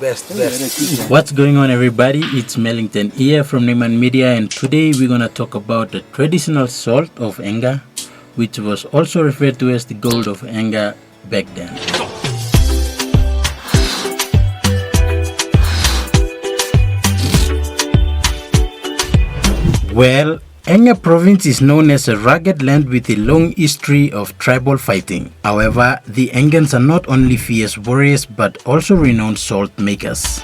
Best. What's going on, everybody? It's Mellington here from Neyman Media, and today we're gonna talk about the traditional salt of Enga, which was also referred to as the gold of Enga back then. Well, Enga province is known as a rugged land with a long history of tribal fighting. However, the Engans are not only fierce warriors but also renowned salt makers.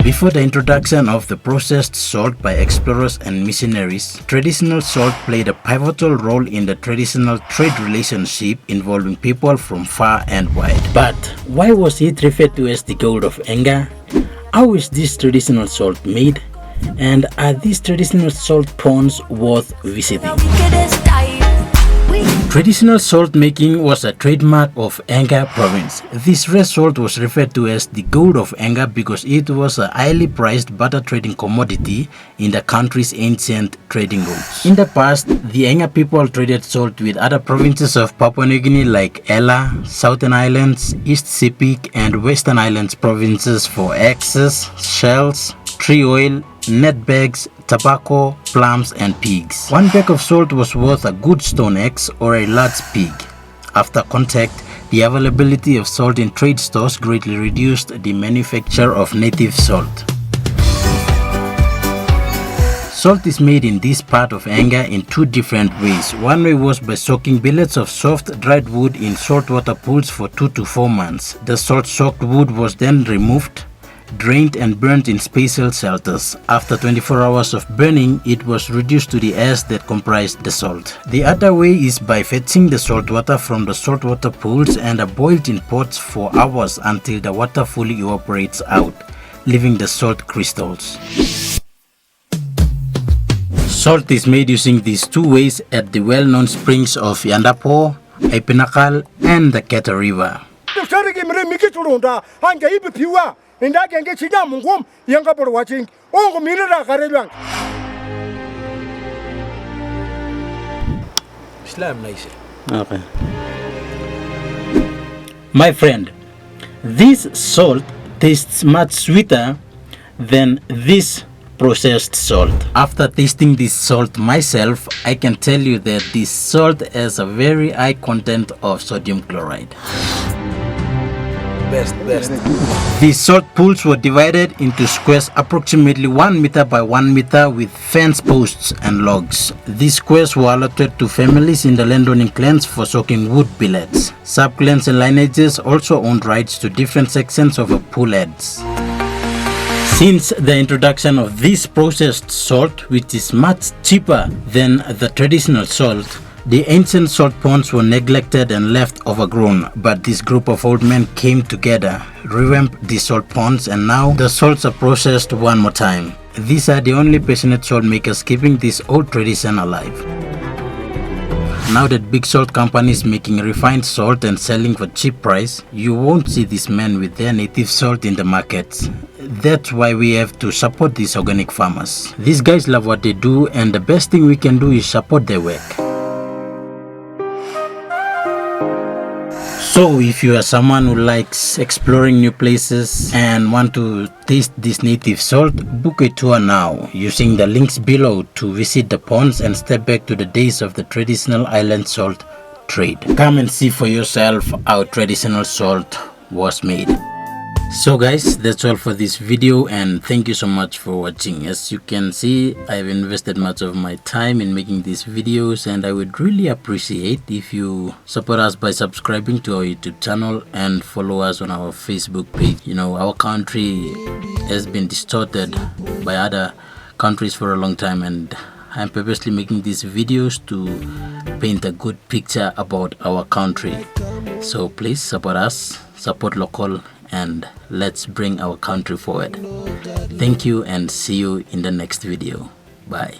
Before the introduction of the processed salt by explorers and missionaries, traditional salt played a pivotal role in the traditional trade relationship involving people from far and wide. But why was it referred to as the gold of Enga? How is this traditional salt made? And are these traditional salt ponds worth visiting? Traditional salt making was a trademark of Enga province. This rare salt was referred to as the gold of Enga because it was a highly prized barter trading commodity in the country's ancient trading routes. In the past, the Enga people traded salt with other provinces of Papua New Guinea like Ella, Southern Islands, East Sepik, and Western Islands provinces for axes, shells, tree oil, net bags, tobacco, plums, and pigs. One bag of salt was worth a good stone axe or a large pig. After contact, the availability of salt in trade stores greatly reduced the manufacture of native salt. Salt is made in this part of Enga in two different ways. One way was by soaking billets of soft dried wood in saltwater pools for 2 to 4 months. The salt-soaked wood was then removed, drained and burnt in special shelters. After 24 hours of burning, it was reduced to the ash that comprised the salt. The other way is by fetching the salt water from the saltwater pools and are boiled in pots for hours until the water fully evaporates out, leaving the salt crystals. Salt is made using these two ways at the well-known springs of Yandapo, Ipinakal, and the Keta River. Okay. My friend, this salt tastes much sweeter than this processed salt. After tasting this salt myself, I can tell you that this salt has a very high content of sodium chloride. Best. These salt pools were divided into squares approximately 1 meter by 1 meter with fence posts and logs. These squares were allotted to families in the landowning clans for soaking wood billets. Sub-clans and lineages also owned rights to different sections of a pool heads. Since the introduction of this processed salt, which is much cheaper than the traditional salt, the ancient salt ponds were neglected and left overgrown, but this group of old men came together, revamped the salt ponds, and now the salts are processed one more time. These are the only passionate salt makers keeping this old tradition alive. Now that big salt companies making refined salt and selling for cheap price, you won't see these men with their native salt in the markets. That's why we have to support these organic farmers. These guys love what they do, and the best thing we can do is support their work. So if you are someone who likes exploring new places and want to taste this native salt, book a tour now using the links below to visit the ponds and step back to the days of the traditional island salt trade. Come and see for yourself how traditional salt was made. So guys, that's all for this video, and thank you so much for watching. As you can see, I've invested much of my time in making these videos, and I would really appreciate if you support us by subscribing to our YouTube channel and follow us on our Facebook page. You know, our country has been distorted by other countries for a long time, and I'm purposely making these videos to paint a good picture about our country. So please support us, support local, and let's bring our country forward. Thank you, and see you in the next video. Bye.